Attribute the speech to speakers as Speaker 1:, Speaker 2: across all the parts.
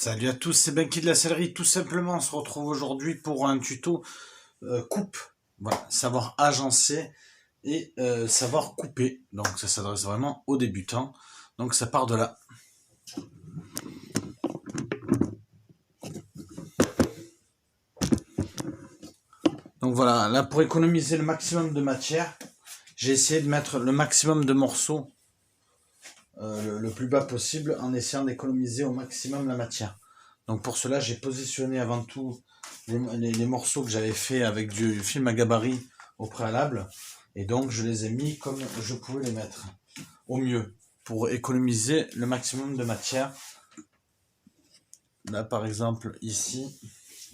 Speaker 1: Salut à tous, c'est Benki de la Sellerie. Tout simplement, on se retrouve aujourd'hui pour un tuto coupe. Voilà, savoir agencer et savoir couper. Donc ça s'adresse vraiment aux débutants. Donc ça part de là. Donc voilà, là pour économiser le maximum de matière, j'ai essayé de mettre le maximum de morceaux le plus bas possible en essayant d'économiser au maximum la matière. Donc pour cela, j'ai positionné avant tout les morceaux que j'avais fait avec du film à gabarit au préalable. Et donc je les ai mis comme je pouvais les mettre, au mieux, pour économiser le maximum de matière. Là par exemple, ici,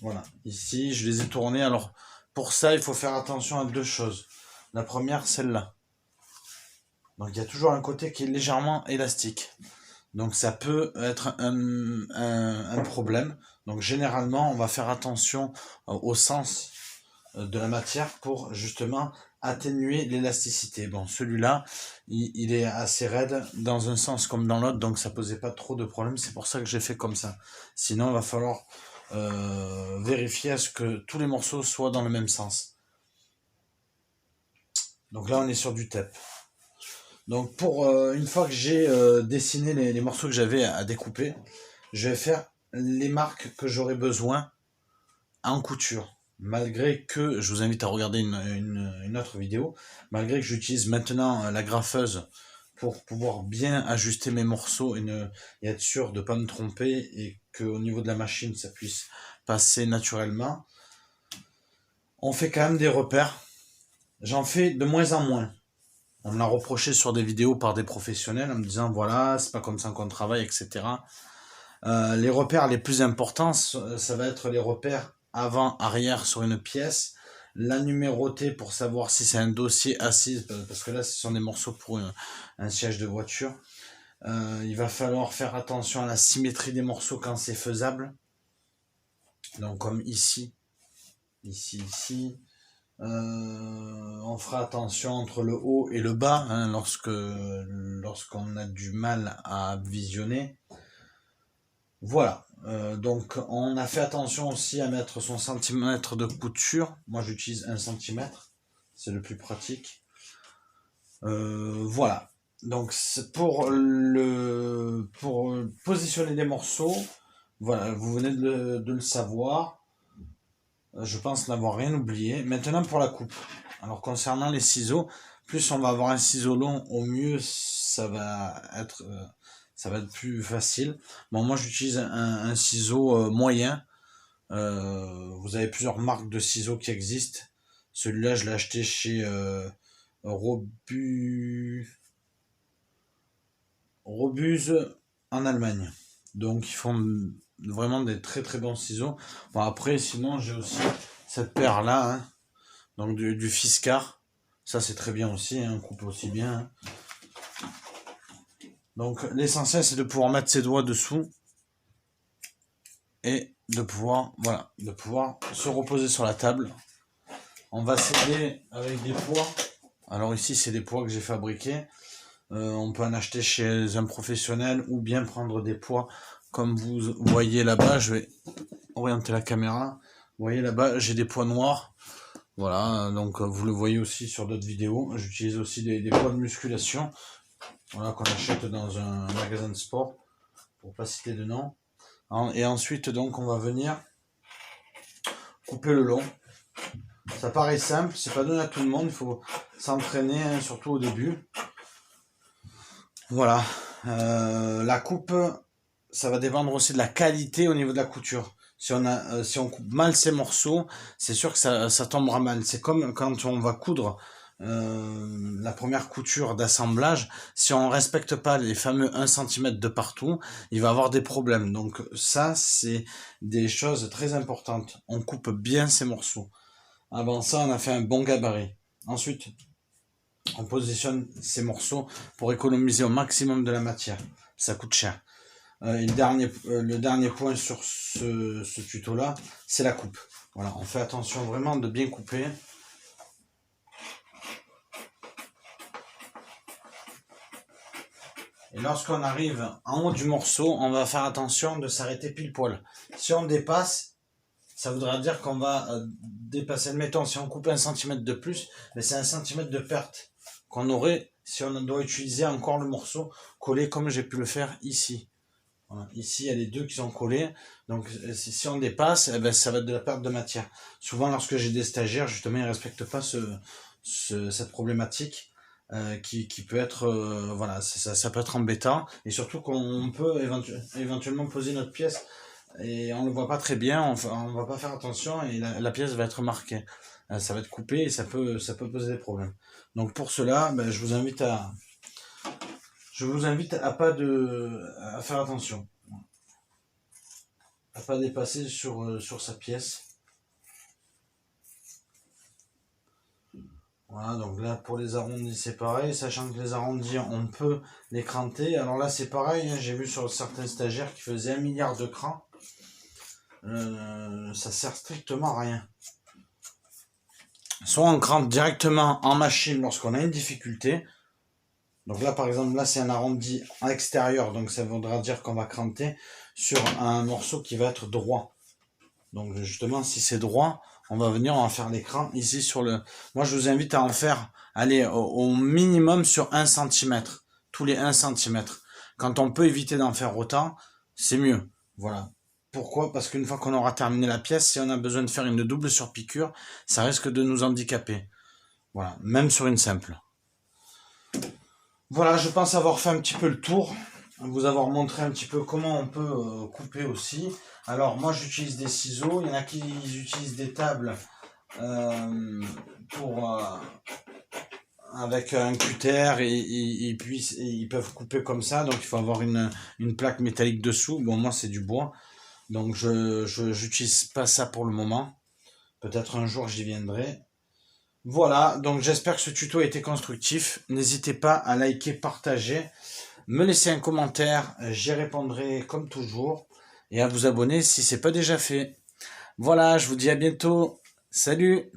Speaker 1: voilà, ici je les ai tournés. Alors pour ça, il faut faire attention à deux choses. La première, celle-là. Donc il y a toujours un côté qui est légèrement élastique. Donc ça peut être un problème. Donc généralement, on va faire attention au sens de la matière pour justement atténuer l'élasticité. Bon, celui-là, il est assez raide dans un sens comme dans l'autre, donc ça posait pas trop de problèmes. C'est pour ça que j'ai fait comme ça. Sinon, il va falloir vérifier à ce que tous les morceaux soient dans le même sens. Donc là, on est sur du tape. Donc pour une fois que j'ai dessiné les morceaux que j'avais à découper, je vais faire les marques que j'aurai besoin en couture. Malgré que, je vous invite à regarder une autre vidéo, malgré que j'utilise maintenant la graffeuse pour pouvoir bien ajuster mes morceaux et être sûr de ne pas me tromper et qu'au niveau de la machine ça puisse passer naturellement, on fait quand même des repères. J'en fais de moins en moins. On me l'a reproché sur des vidéos par des professionnels en me disant voilà, c'est pas comme ça qu'on travaille, etc. Les repères les plus importants, ça va être les repères avant, arrière sur une pièce, la numéroter pour savoir si c'est un dossier assis, parce que là ce sont des morceaux pour un siège de voiture. Il va falloir faire attention à la symétrie des morceaux quand c'est faisable. Donc comme ici, ici. On fera attention entre le haut et le bas hein, lorsqu'on a du mal à visionner. Voilà, donc on a fait attention aussi à mettre son centimètre de couture. Moi j'utilise 1 cm, c'est le plus pratique. Voilà, donc pour positionner les morceaux, voilà, vous venez de le savoir. Je pense n'avoir rien oublié. Maintenant pour la coupe. Alors concernant les ciseaux, plus on va avoir un ciseau long, au mieux ça va être plus facile. Bon, moi j'utilise un ciseau moyen. Vous avez plusieurs marques de ciseaux qui existent. Celui-là je l'ai acheté chez Robuse en Allemagne. Donc ils font vraiment des très très bons ciseaux. Bon après sinon j'ai aussi cette paire là, hein, donc du Fiskars. Ça c'est très bien aussi, hein, on coupe aussi bien. Hein. Donc l'essentiel c'est de pouvoir mettre ses doigts dessous et de pouvoir, voilà, de pouvoir se reposer sur la table. On va s'aider avec des poids. Alors ici c'est des poids que j'ai fabriqués. On peut en acheter chez un professionnel ou bien prendre des poids comme vous voyez là-bas. Je vais orienter la caméra. Vous voyez là-bas, j'ai des poids noirs. Voilà, donc vous le voyez aussi sur d'autres vidéos. J'utilise aussi des poids de musculation. Voilà, qu'on achète dans un magasin de sport. Pour pas citer de nom. Et ensuite, donc, on va venir couper le long. Ça paraît simple, c'est pas donné à tout le monde. Il faut s'entraîner, hein, surtout au début. Voilà, la coupe, ça va dépendre aussi de la qualité au niveau de la couture. Si on coupe mal ces morceaux, c'est sûr que ça tombera mal. C'est comme quand on va coudre la première couture d'assemblage. Si on respecte pas les fameux 1 cm de partout, il va avoir des problèmes. Donc ça, c'est des choses très importantes. On coupe bien ces morceaux. Avant ça, on a fait un bon gabarit. Ensuite, on positionne ces morceaux pour économiser au maximum de la matière. Ça coûte cher. Et le dernier point sur ce tuto-là, c'est la coupe. Voilà, on fait attention vraiment de bien couper. Et lorsqu'on arrive en haut du morceau, on va faire attention de s'arrêter pile poil. Si on dépasse, ça voudra dire qu'on va dépasser. Admettons, si on coupe 1 cm de plus, mais c'est 1 cm de perte qu'on aurait si on doit utiliser encore le morceau collé comme j'ai pu le faire ici. Voilà. Ici, il y a les deux qui sont collés. Donc, si on dépasse, eh ben, ça va être de la perte de matière. Souvent, lorsque j'ai des stagiaires, justement, ils ne respectent pas cette problématique qui peut être, voilà, ça peut être embêtant. Et surtout qu'on peut éventuellement poser notre pièce et on ne le voit pas très bien, on va pas faire attention et la pièce va être marquée. Ça va être coupé et ça peut poser des problèmes. Donc, pour cela, ben, je vous invite à faire attention, à pas dépasser sur sa pièce. Voilà, donc là pour les arrondis c'est pareil, sachant que les arrondis on peut les cranter. Alors là c'est pareil, hein, j'ai vu sur certains stagiaires qui faisaient 1 milliard de crans. Ça sert strictement à rien. Soit on crante directement en machine lorsqu'on a une difficulté. Donc là, par exemple, là, c'est un arrondi à l'extérieur. Donc ça voudra dire qu'on va cranter sur un morceau qui va être droit. Donc justement, si c'est droit, on va venir, on va faire l'écran ici sur le... Moi, je vous invite à en faire, aller au minimum sur 1 cm. Tous les 1 cm. Quand on peut éviter d'en faire autant, c'est mieux. Voilà. Pourquoi? Parce qu'une fois qu'on aura terminé la pièce, si on a besoin de faire une double surpiqûre, ça risque de nous handicaper. Voilà. Même sur une simple. Voilà, je pense avoir fait un petit peu le tour, vous avoir montré un petit peu comment on peut couper aussi. Alors moi j'utilise des ciseaux, il y en a qui utilisent des tables avec un cutter et puis ils peuvent couper comme ça, donc il faut avoir une plaque métallique dessous. Bon, moi c'est du bois, donc je n'utilise pas ça pour le moment, peut-être un jour j'y viendrai. Voilà, donc j'espère que ce tuto a été constructif. N'hésitez pas à liker, partager, me laisser un commentaire, j'y répondrai comme toujours, et à vous abonner si ce n'est pas déjà fait. Voilà, je vous dis à bientôt. Salut!